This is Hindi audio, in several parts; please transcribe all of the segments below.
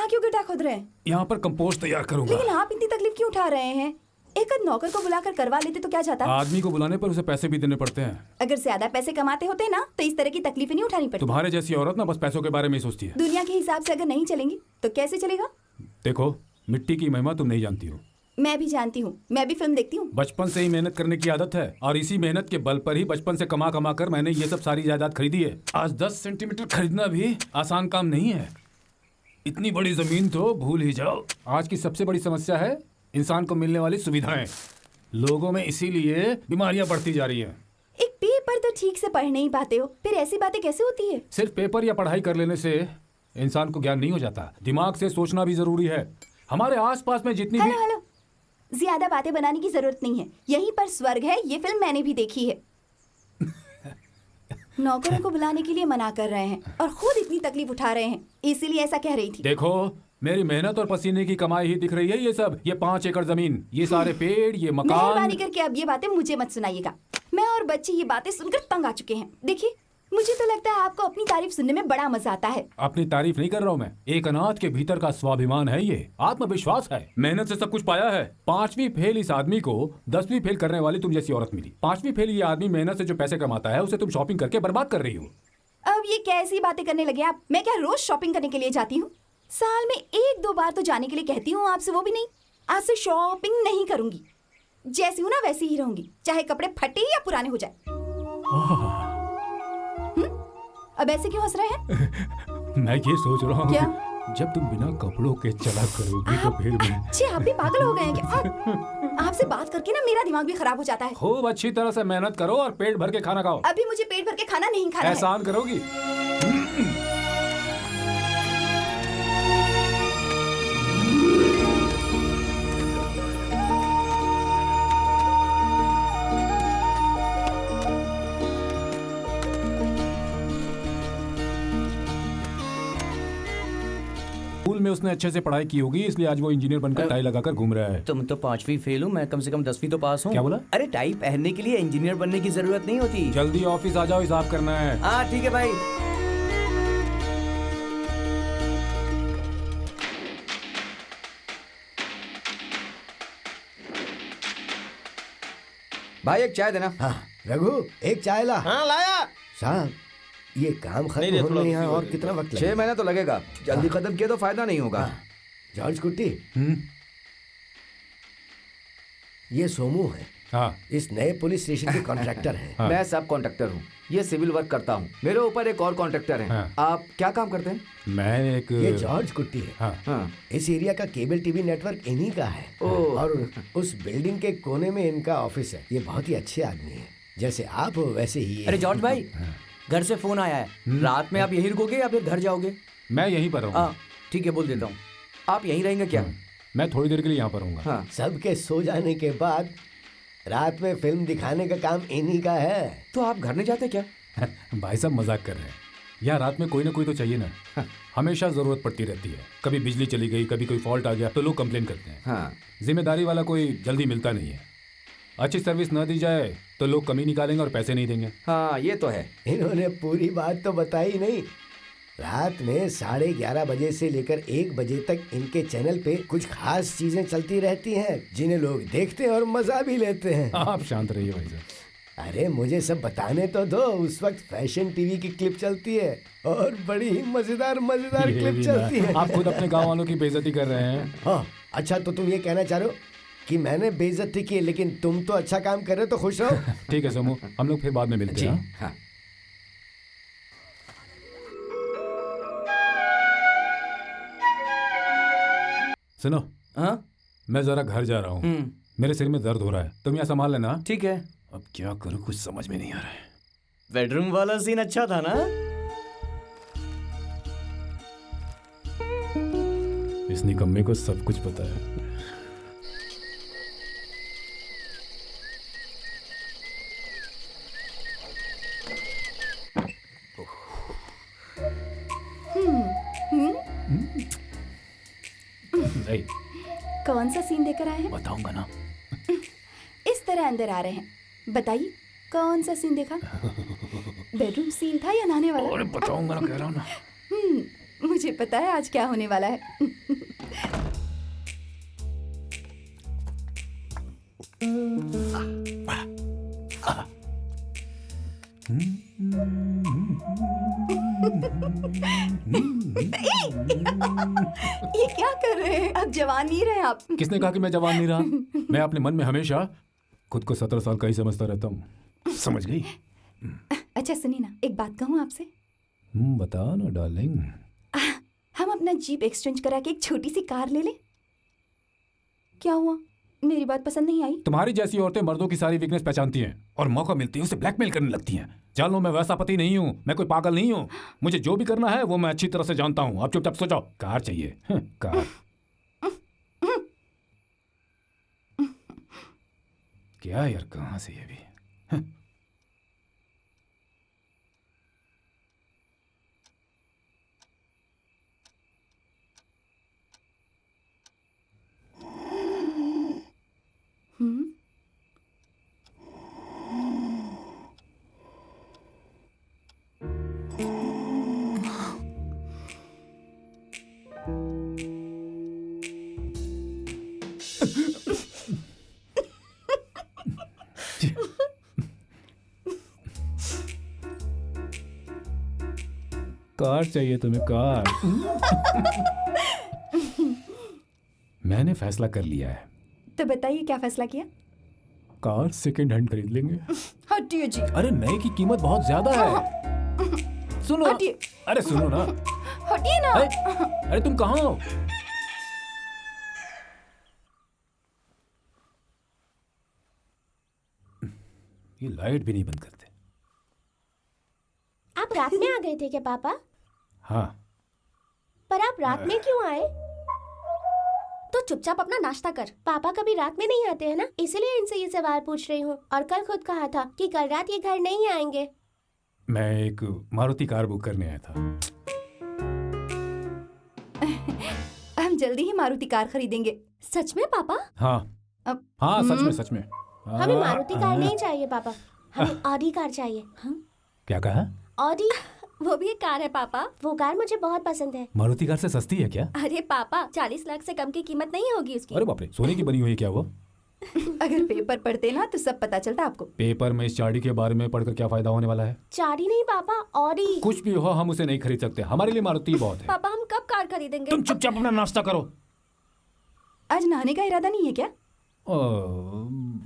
यहाँ क्यों गड्ढा खोद रहे हैं? यहाँ पर कंपोस्ट तैयार करूंगा। लेकिन आप इतनी तकलीफ क्यों उठा रहे हैं? एक नौकर को बुलाकर करवा लेते तो क्या जाता? आदमी को बुलाने पर उसे पैसे भी देने पड़ते हैं। अगर ज्यादा पैसे कमाते होते ना तो इस तरह की तकलीफें नहीं उठानी पड़ती। तुम्हारे जैसी औरत ना बस पैसों के बारे में ही सोचती है। दुनिया के हिसाब से अगर नहीं चलेंगी तो कैसे चलेगा? देखो, मिट्टी की महिमा तुम नहीं जानती हो। मैं भी जानती हूँ, मैं भी फिल्म देखती हूँ। बचपन से ही मेहनत करने की आदत है और इसी मेहनत के बल पर ही बचपन से कमा कमा कर मैंने ये सब सारी जायदाद खरीदी है। आज 10 सेंटीमीटर खरीदना भी आसान काम नहीं है। इतनी बड़ी जमीन तो भूल ही जाओ। आज की सबसे बड़ी समस्या है इंसान को मिलने वाली सुविधाएं। लोगों में इसीलिए बीमारियां बढ़ती जा रही हैं। एक पेपर तो ठीक से पढ़ नहीं पाते हो, फिर ऐसी बातें कैसे होती है? सिर्फ पेपर या पढ़ाई कर लेने से इंसान को ज्ञान नहीं हो जाता, दिमाग से सोचना भी जरूरी है। हमारे आसपास में जितनी भी हेलो, ज्यादा बातें बनाने की जरूरत नहीं है। यहीं पर स्वर्ग है, ये फिल्म मैंने भी देखी है। नौकरों को बुलाने के लिए मना कर रहे हैं और खुद इतनी तकलीफ उठा रहे हैं, इसीलिए ऐसा कह रही थी। देखो, मेरी मेहनत और पसीने की कमाई ही दिख रही है। ये सब, ये 5 एकड़ जमीन, ये सारे पेड़, ये मकान। मेहरबानी करके अब ये बातें मुझे मत सुनाइएगा। मैं और बच्चे ये बातें सुनकर तंग आ चुके हैं। देखिए, मुझे तो लगता है आपको अपनी तारीफ सुनने में बड़ा मजा आता है। अपनी तारीफ नहीं कर रहा हूँ मैं। एक अनाथ के भीतर का स्वाभिमान है, ये आत्मविश्वास है। मेहनत से सब कुछ पाया है। 5वीं फेल इस आदमी को 10वीं फेल करने वाली तुम जैसी औरत मिली। 5वीं फेल ये आदमी मेहनत से जो पैसे कमाता है उसे तुम शॉपिंग करके बर्बाद कर रही हो। अब ये कैसी बातें करने लगे आप? मैं क्या रोज शॉपिंग करने के लिए जाती हूँ? साल में 1-2 बार तो जाने के लिए कहती हूँ आपसे, वो भी नहीं। आज से शॉपिंग नहीं करूंगी। जैसी हूँ ना वैसी ही रहूंगी, चाहे कपड़े फटे या पुराने हो जाए। अब ऐसे क्यों हंस रहे हैं? मैं ये सोच रहा हूँ क्या? जब तुम बिना कपड़ों के चला करोगी तो फिर मैं आप भी पागल हो गए हैं क्या? आपसे बात करके ना मेरा दिमाग भी खराब हो जाता है। खूब अच्छी तरह से मेहनत करो और पेट भर के खाना खाओ। अभी मुझे पेट भर के खाना नहीं खाना है। एहसान करोगी? स्कूल में उसने अच्छे से पढ़ाई की होगी, इसलिए आज वो इंजीनियर बनकर टाई लगाकर घूम रहा है। तुम तो 5वीं फेल हो, मैं कम से कम 10वीं तो पास हूँ। क्या बोला? अरे टाई पहनने के लिए इंजीनियर बनने की जरूरत नहीं होती। जल्दी ऑफिस आ जाओ, हिसाब करना है। हाँ ठीक है भाई। भाई एक चाय देना। हाँ रघु, एक चाय ला। हाँ लाया। साहब, ये काम खत्म नहीं, होने थोड़ा में यहाँ और रुकिए। कितना वक्त 6 लगेगा? महीना तो लगेगा। जल्दी खत्म किया तो फायदा नहीं होगा। जॉर्ज कुट्टी, ये सोमू है। हाँ, इस नए पुलिस स्टेशन के कॉन्ट्रैक्टर हैं। हाँ। मैं सब कॉन्ट्रैक्टर हूँ, ये सिविल वर्क करता हूँ। मेरे ऊपर एक और कॉन्ट्रैक्टर है। हाँ। आप क्या काम करते हैं? मैं एक ये जॉर्ज कुट्टी है। हाँ, हाँ। इस एरिया का केबल टीवी नेटवर्क इन्हीं का है। ओह। और उस बिल्डिंग के कोने में इनका ऑफिस है। ये बहुत ही अच्छे आदमी हैं, जैसे आप हो वैसे ही ये अरे हैं। जॉर्ज भाई, घर से फोन आया है। रात में आप यहीं रुकोगे या फिर घर जाओगे? मैं यहीं पर रहूँगा। हाँ ठीक है, बोल देता हूँ। आप यहीं रहेंगे क्या? मैं थोड़ी देर के लिए यहाँ पर रहूँगा। हाँ। सबके सो जाने के बाद रात में फिल्म दिखाने का काम इन्हीं का है। तो आप घर नहीं जाते क्या? भाई साहब मजाक कर रहे हैं। यहाँ रात में कोई ना कोई तो चाहिए ना। हमेशा जरूरत पड़ती रहती है। कभी बिजली चली गई, कभी कोई फॉल्ट आ गया तो लोग कंप्लेन करते हैं। हाँ। जिम्मेदारी वाला कोई जल्दी मिलता नहीं है। अच्छी सर्विस न दी जाए तो लोग कमी निकालेंगे और पैसे नहीं देंगे। हाँ ये तो है। इन्होंने पूरी बात तो बताई नहीं। रात में 11:30 बजे से लेकर 1 बजे तक इनके चैनल पे कुछ खास चीजें चलती रहती हैं, जिन्हें लोग देखते हैं और मजा भी लेते हैं। आप शांत रहिए भाई साहब। अरे मुझे सब बताने तो दो। उस वक्त फैशन टीवी की क्लिप चलती है और बड़ी ही मजेदार मजेदार ये क्लिप भी चलती ना, है। आप खुद अपने गांव वालों की बेइज्जती कर रहे हैं। हाँ अच्छा, तो तुम ये कहना चाह रहे हो कि मैंने बेइज्जती की, लेकिन तुम तो अच्छा काम कर रहे हो, तो खुश रहो। ठीक है सोमू, हम लोग फिर बाद में मिलते जी। हैं। हाँ। सुनो, हाँ मैं जरा घर जा रहा हूँ। मेरे सिर में दर्द हो रहा है, तुम यहाँ संभाल लेना। ठीक है। अब क्या करूँ, कुछ समझ में नहीं आ रहा है। बेडरूम वाला सीन अच्छा था ना? इस निकम्मे को सब कुछ पता है। नहीं, कौन सा सीन देकर आए हैं? बताऊंगा ना। इस तरह अंदर आ रहे हैं, बताइए कौन सा सीन देखा? बेडरूम सीन था या नहाने वाला? अरे बताऊंगा ना, कह रहा हूँ ना। मुझे मुझे पता है आज क्या होने वाला है। ये क्या कर रहे हैं? अब जवान नहीं रहे आप। किसने कहा कि मैं जवान नहीं रहा? मैं अपने मन में हमेशा खुद को 17 साल का ही समझता रहता हूँ। समझ गई? अच्छा सुनिए ना, एक बात कहूँ आपसे। बता ना डार्लिंग। हम अपना जीप एक्सचेंज करा के एक छोटी सी कार ले लें। क्या हुआ? मेरी बात पसंद नहीं आई? तुम्हारी जैसी औरतें मर्दों की सारी वीकनेस पहचानती हैं और मौका मिलती है उसे ब्लैकमेल करने लगती हैं। जान लो मैं वैसा पति नहीं हूँ, मैं कोई पागल नहीं हूँ। मुझे जो भी करना है वो मैं अच्छी तरह से जानता हूँ। अब चुपचाप सो जाओ। कार चाहिए? कार? क्या यार, कहाँ से ये भी? कार चाहिए तुम्हें? कार? मैंने फैसला कर लिया है। तो बताइए क्या फैसला किया? कार सेकंड हैंड खरीद लेंगे। हटिए जी। अरे नए की कीमत बहुत ज्यादा है। सुनो। हटिए। अरे सुनो ना। हटिए ना। अरे तुम कहाँ हो? ये लाइट भी नहीं बंद करते। आप रात में आ गए थे क्या पापा? हाँ। पर आप रात में क्यों आए? तो चुपचाप अपना नाश्ता कर। पापा कभी रात में नहीं आते हैं ना, इसलिए इनसे ये सवाल पूछ रही हूँ। और कल खुद कहा था कि कल रात ये घर नहीं आएंगे। मैं एक मारुति कार बुक करने आया था। हम जल्दी ही मारुति कार खरीदेंगे। सच में पापा? हाँ अब- हाँ, सच में सच में। हमें मारुति कार नहीं चाहिए पापा, हमें ऑडी कार चाहिए। क्या कहा? ऑडी, वो भी एक कार है पापा। वो कार मुझे बहुत पसंद है। मारुति कार से सस्ती है क्या? अरे पापा 40 लाख से कम की कीमत नहीं होगी उसकी। अरे बाप रे, सोने की बनी हुई है क्या वो? अगर पेपर पढ़ते ना तो सब पता चलता आपको। पेपर में इस चाड़ी के बारे में पढ़कर क्या फायदा होने वाला है? चारी नहीं पापा, ऑडी। कुछ भी हो, हम उसे नहीं खरीद सकते। हमारे लिए मारुति बहुत है। पापा हम कब कार खरीदेंगे? तुम चुपचाप अपना नाश्ता करो। आज नहाने का इरादा नहीं है क्या?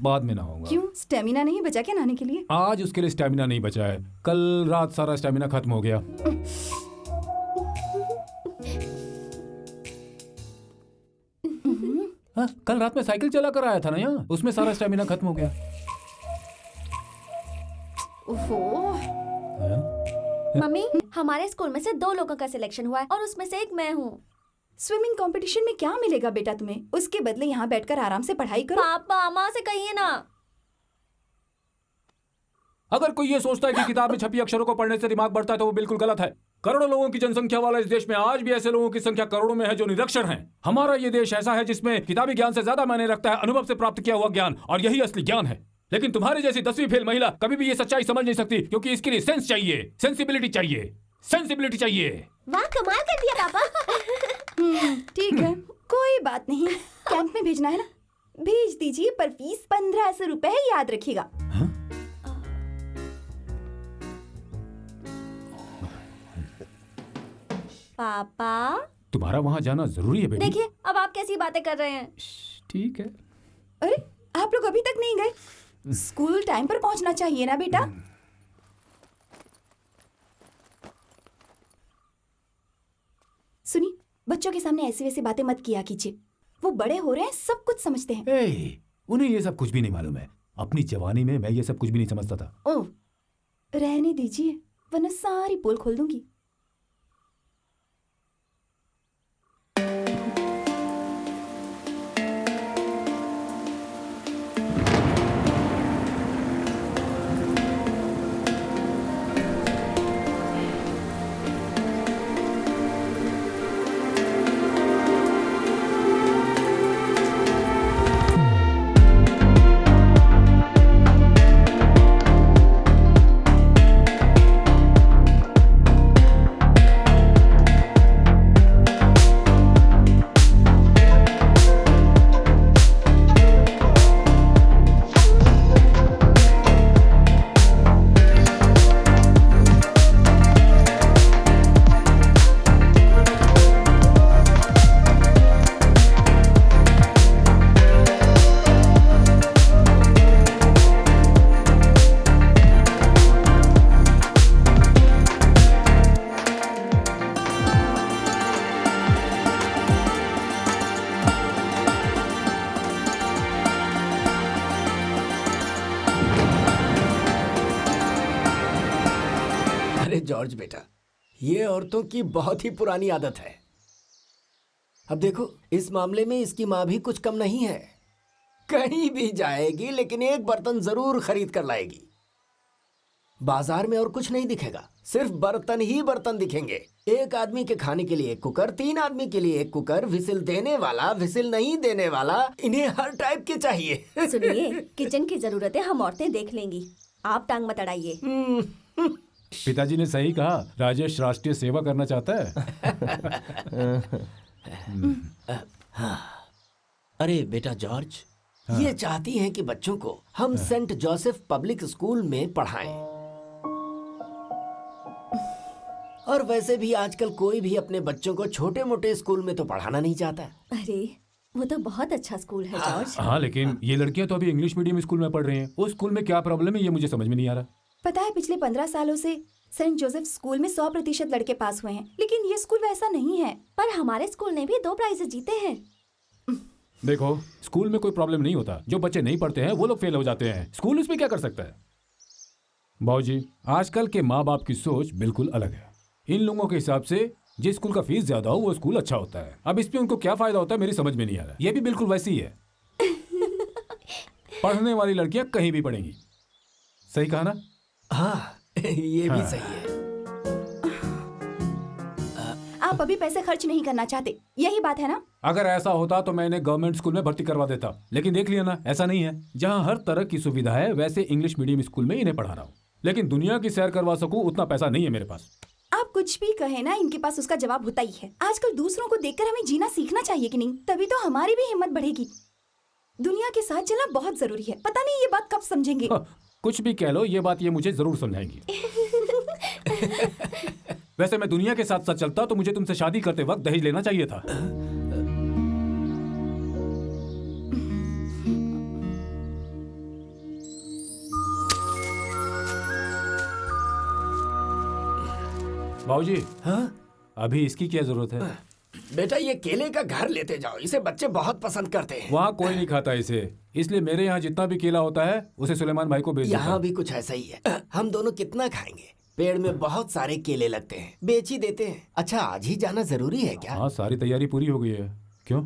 बाद में नहाऊंगा। क्यों, स्टेमिना नहीं बचा क्या नहाने के लिए? आज उसके लिए स्टेमिना नहीं बचा है। कल रात सारा स्टेमिना खत्म हो गया। हाँ, कल रात में साइकिल चला कर आया था ना यहाँ, उसमें सारा स्टेमिना खत्म हो गया। ओहो। मम्मी हमारे स्कूल में से 2 लोगों का सिलेक्शन हुआ है और उसमें से एक मैं हूँ। स्विमिंग कंपटीशन में क्या मिलेगा बेटा तुम्हें? उसके बदले यहाँ बैठकर आराम से पढ़ाई करो। पापा माँ से कहिए ना। अगर कोई ये सोचता है कि किताब में छपी अक्षरों को पढ़ने से दिमाग बढ़ता है तो वो बिल्कुल गलत है। करोड़ों लोगों की जनसंख्या वाला इस देश में आज भी ऐसे लोगों की संख्या करोड़ों में है जो निरक्षर हैं। हमारा ये देश ऐसा है जिसमें किताबी ज्ञान से ज्यादा मायने रखता है अनुभव से प्राप्त किया हुआ ज्ञान, और यही असली ज्ञान है। लेकिन तुम्हारी जैसी 10वीं फेल महिला कभी भी ये सच्चाई समझ नहीं सकती, क्योंकि इसके लिए सेंस चाहिए, सेंसिबिलिटी चाहिए, सेंसिबिलिटी चाहिए। वाह, कमाल कर दिया पापा। ठीक है, कोई बात नहीं। कैंप में भेजना है ना, भेज दीजिए, पर फीस 1500 रुपए है, याद रखिएगा। पापा तुम्हारा वहां जाना जरूरी है बेटी। देखिए अब आप कैसी बातें कर रहे हैं। ठीक है। अरे आप लोग अभी तक नहीं गए? स्कूल टाइम पर पहुंचना चाहिए ना बेटा। सुनी, बच्चों के सामने ऐसी वैसी बातें मत किया कीजिए। वो बड़े हो रहे हैं, सब कुछ समझते हैं। उन्हें ये सब कुछ भी नहीं मालूम है। अपनी जवानी में मैं ये सब कुछ भी नहीं समझता था। ओह, रहने दीजिए, वरना सारी पोल खोल दूंगी। जॉर्ज बेटा, ये औरतों की बहुत ही पुरानी आदत है। अब देखो, इस मामले में इसकी माँ भी कुछ कम नहीं है। कहीं भी जाएगी लेकिन एक बर्तन जरूर खरीद कर लाएगी। बाजार में और कुछ नहीं दिखेगा, सिर्फ बर्तन ही बर्तन दिखेंगे। एक आदमी के खाने के लिए एक कुकर, 3 आदमी के लिए एक कुकर, विसिल देने वाला, विसिल नहीं देने वाला, इन्हें हर टाइप के चाहिए। सुनिए, किचन की जरूरतें हम औरतें देख लेंगी, आप टांग मत अड़ाइए। पिताजी ने सही कहा, राजेश राष्ट्रीय सेवा करना चाहता है। अरे बेटा जॉर्ज, ये चाहती हैं कि बच्चों को हम सेंट जोसेफ पब्लिक स्कूल में पढ़ाएं। और वैसे भी आजकल कोई भी अपने बच्चों को छोटे मोटे स्कूल में तो पढ़ाना नहीं चाहता। अरे वो तो बहुत अच्छा स्कूल है जॉर्ज। हाँ, लेकिन ये लड़कियां तो अभी इंग्लिश मीडियम स्कूल में पढ़ रही हैं। उस स्कूल में क्या प्रॉब्लम है ये मुझे समझ में नहीं आ रहा। पता है, पिछले 15 सालों से सेंट जोसेफ स्कूल में 100% लड़के पास हुए हैं, लेकिन ये स्कूल वैसा नहीं है। पर हमारे स्कूल ने भी 2 प्राइजेस जीते हैं। देखो, स्कूल में कोई प्रॉब्लम नहीं होता, जो बच्चे नहीं पढ़ते हैं वो लोग फेल हो जाते हैं। स्कूल उसमें क्या कर सकता है? बाबूजी, आजकल के माँ बाप की सोच बिल्कुल अलग है। इन लोगों के हिसाब से जिस स्कूल का फीस ज्यादा हो वो स्कूल अच्छा होता है। अब इसमें उनको क्या फायदा होता है मेरी समझ में नहीं आ रहा। ये भी बिल्कुल वैसी ही है। पढ़ने वाली लड़कियां कहीं भी पढ़ेंगी। सही कहा ना? हाँ, ये भी सही है। आप अभी पैसे खर्च नहीं करना चाहते, यही बात है ना? अगर ऐसा होता तो मैं इन्हें गवर्नमेंट स्कूल में भर्ती करवा देता, लेकिन देख लिया ना, ऐसा नहीं है। जहाँ हर तरह की सुविधा है वैसे इंग्लिश मीडियम स्कूल में इन्हें पढ़ा रहा हूँ, लेकिन दुनिया की सैर करवा सकूं उतना पैसा नहीं है मेरे पास। आप कुछ भी कहे ना, इनके पास उसका जवाब होता ही है। आजकल दूसरों को देखकर हमें जीना सीखना चाहिए कि नहीं? तभी तो हमारी भी हिम्मत बढ़ेगी। दुनिया के साथ चलना बहुत जरूरी है। पता नहीं ये बात कब समझेंगे। कुछ भी कह लो, ये बात ये मुझे जरूर समझाएंगी। वैसे मैं दुनिया के साथ साथ चलता तो मुझे तुमसे शादी करते वक्त दहेज लेना चाहिए था। बाबूजी, हाँ? अभी इसकी क्या जरूरत है? बेटा, ये केले का घर लेते जाओ, इसे बच्चे बहुत पसंद करते हैं। वहाँ कोई नहीं खाता इसे, इसलिए मेरे यहाँ जितना भी केला होता है उसे सुलेमान भाई को बेच देता यहाँ हूँ। भी कुछ ऐसा ही है। हम दोनों कितना खाएंगे? पेड़ में बहुत सारे केले लगते हैं, बेच ही देते हैं। अच्छा, आज ही जाना जरूरी है क्या? हाँ, सारी तैयारी पूरी हो गई है। क्यों?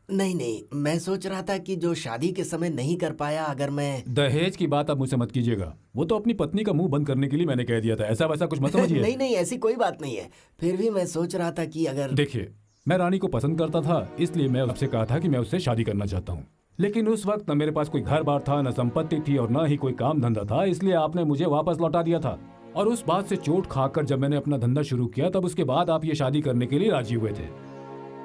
नहीं नहीं, मैं सोच रहा था कि जो शादी के समय नहीं कर पाया, अगर मैं दहेज की बात आप मुझसे मत कीजिएगा। वो तो अपनी पत्नी का मुंह बंद करने के लिए मैंने कह दिया था, ऐसा वैसा कुछ मत समझिए। नहीं नहीं, ऐसी कोई बात नहीं है। फिर भी मैं सोच रहा था कि अगर देखिए, मैं रानी को पसंद करता था, इसलिए मैं उससे कहा था कि मैं उससे शादी करना चाहता हूँ। लेकिन उस वक्त न मेरे पास कोई घर बार था, न संपत्ति थी और न ही कोई काम धंधा था, इसलिए आपने मुझे वापस लौटा दिया था। और उस बात से चोट खाकर जब मैंने अपना धंधा शुरू किया, तब उसके बाद आप ये शादी करने के लिए राजी हुए थे।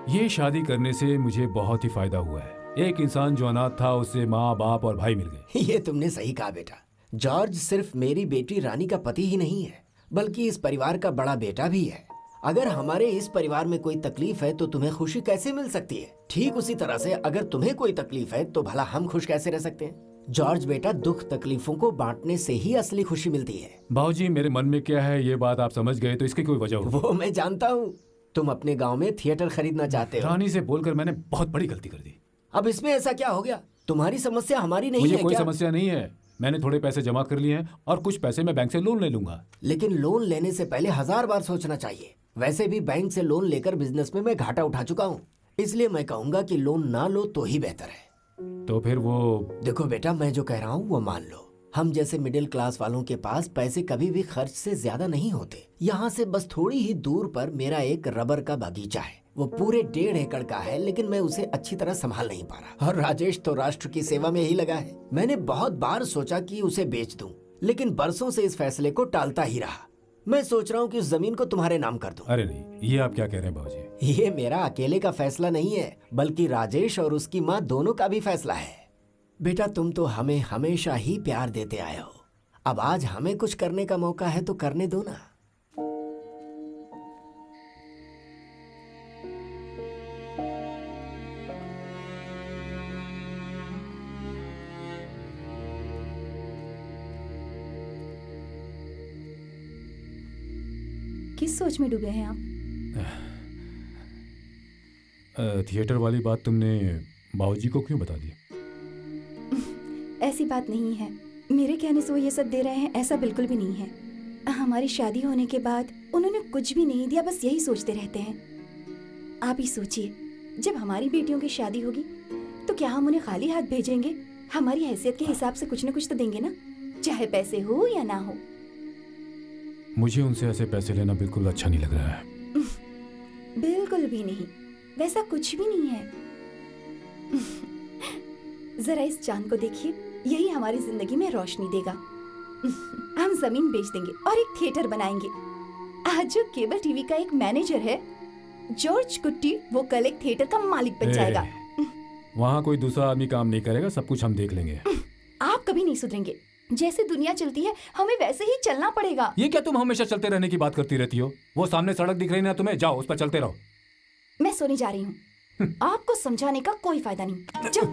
ये शादी करने से मुझे बहुत ही फायदा हुआ है। एक इंसान जो अनाथ था, उससे माँ बाप और भाई मिल गए। ये तुमने सही कहा बेटा। जॉर्ज सिर्फ मेरी बेटी रानी का पति ही नहीं है, बल्कि इस परिवार का बड़ा बेटा भी है। अगर हमारे इस परिवार में कोई तकलीफ है तो तुम्हें खुशी कैसे मिल सकती है? ठीक उसी तरह से अगर तुम्हें कोई तकलीफ है तो भला हम खुश कैसे रह सकते हैं? जॉर्ज बेटा, दुख तकलीफों को बांटने से ही असली खुशी मिलती है। बाबूजी, मेरे मन में क्या है ये बात आप समझ गए तो इसकी कोई वजह होगी। वो मैं जानता हूँ। तुम अपने गांव में थिएटर खरीदना चाहते हो। रानी से बोलकर मैंने बहुत बड़ी गलती कर दी। अब इसमें ऐसा क्या हो गया? तुम्हारी समस्या हमारी नहीं मुझे है कोई क्या? समस्या नहीं है। मैंने थोड़े पैसे जमा कर लिए हैं और कुछ पैसे मैं बैंक से लोन ले लूंगा। लेकिन लोन लेने से पहले 1000 बार सोचना चाहिए। वैसे भी बैंक से लोन लेकर बिजनेस में मैं घाटा उठा चुका हूँ, इसलिए मैं कहूँगा कि लोन ना लो तो ही बेहतर है। तो फिर वो देखो बेटा, मैं जो कह रहा हूँ वो मान लो। हम जैसे मिडिल क्लास वालों के पास पैसे कभी भी खर्च से ज्यादा नहीं होते। यहाँ से बस थोड़ी ही दूर पर मेरा एक रबर का बगीचा है। वो पूरे 1.5 एकड़ का है, लेकिन मैं उसे अच्छी तरह संभाल नहीं पा रहा। और राजेश तो राष्ट्र की सेवा में ही लगा है। मैंने बहुत बार सोचा कि उसे बेच दूं, लेकिन बरसों से इस फैसले को टालता ही रहा। मैं सोच रहा हूँ कि उस जमीन को तुम्हारे नाम कर दूं। अरे नहीं, ये आप क्या कह रहे हैं बाबूजी? ये मेरा अकेले का फैसला नहीं है, बल्कि राजेश और उसकी माँ दोनों का भी फैसला है। बेटा, तुम तो हमें हमेशा ही प्यार देते आए हो। अब आज हमें कुछ करने का मौका है तो करने दो ना। किस सोच में डूबे हैं आप? थिएटर वाली बात तुमने बाबूजी को क्यों बता दी? ऐसी बात नहीं है। मेरे कहने से वो ये सब दे रहे हैं, ऐसा बिल्कुल भी नहीं है। हमारी शादी होने के बाद उन्होंने कुछ भी नहीं दिया, बस यही सोचते रहते हैं। आप ही सोचिए, जब हमारी बेटियों की शादी होगी तो क्या हम उन्हें खाली हाथ भेजेंगे? हमारी हैसियत के हिसाब से कुछ न कुछ तो देंगे ना, चाहे पैसे हो या ना हो। मुझे उनसे ऐसे पैसे लेना बिल्कुल अच्छा नहीं लग रहा है। बिल्कुल भी नहीं, वैसा कुछ भी नहीं है। जरा इस चांद को देखिए, यही हमारी जिंदगी में रोशनी देगा। हम जमीन बेच देंगे और एक थिएटर बनाएंगे। आज जो केबल टीवी का एक मैनेजर है, जॉर्ज कुट्टी, वो कल एक थिएटर का मालिक बन जाएगा। वहाँ कोई दूसरा आदमी काम नहीं करेगा, सब कुछ हम देख लेंगे। आप कभी नहीं सुधरेंगे। जैसे दुनिया चलती है हमें वैसे ही चलना पड़ेगा। ये क्या तुम हमेशा चलते रहने की बात करती रहती हो? वो सामने सड़क दिख रही है ना तुम्हें, जाओ उस पर चलते रहो। मैं सोने जा रही हूँ। आपको समझाने का कोई फायदा नहीं। जाओ।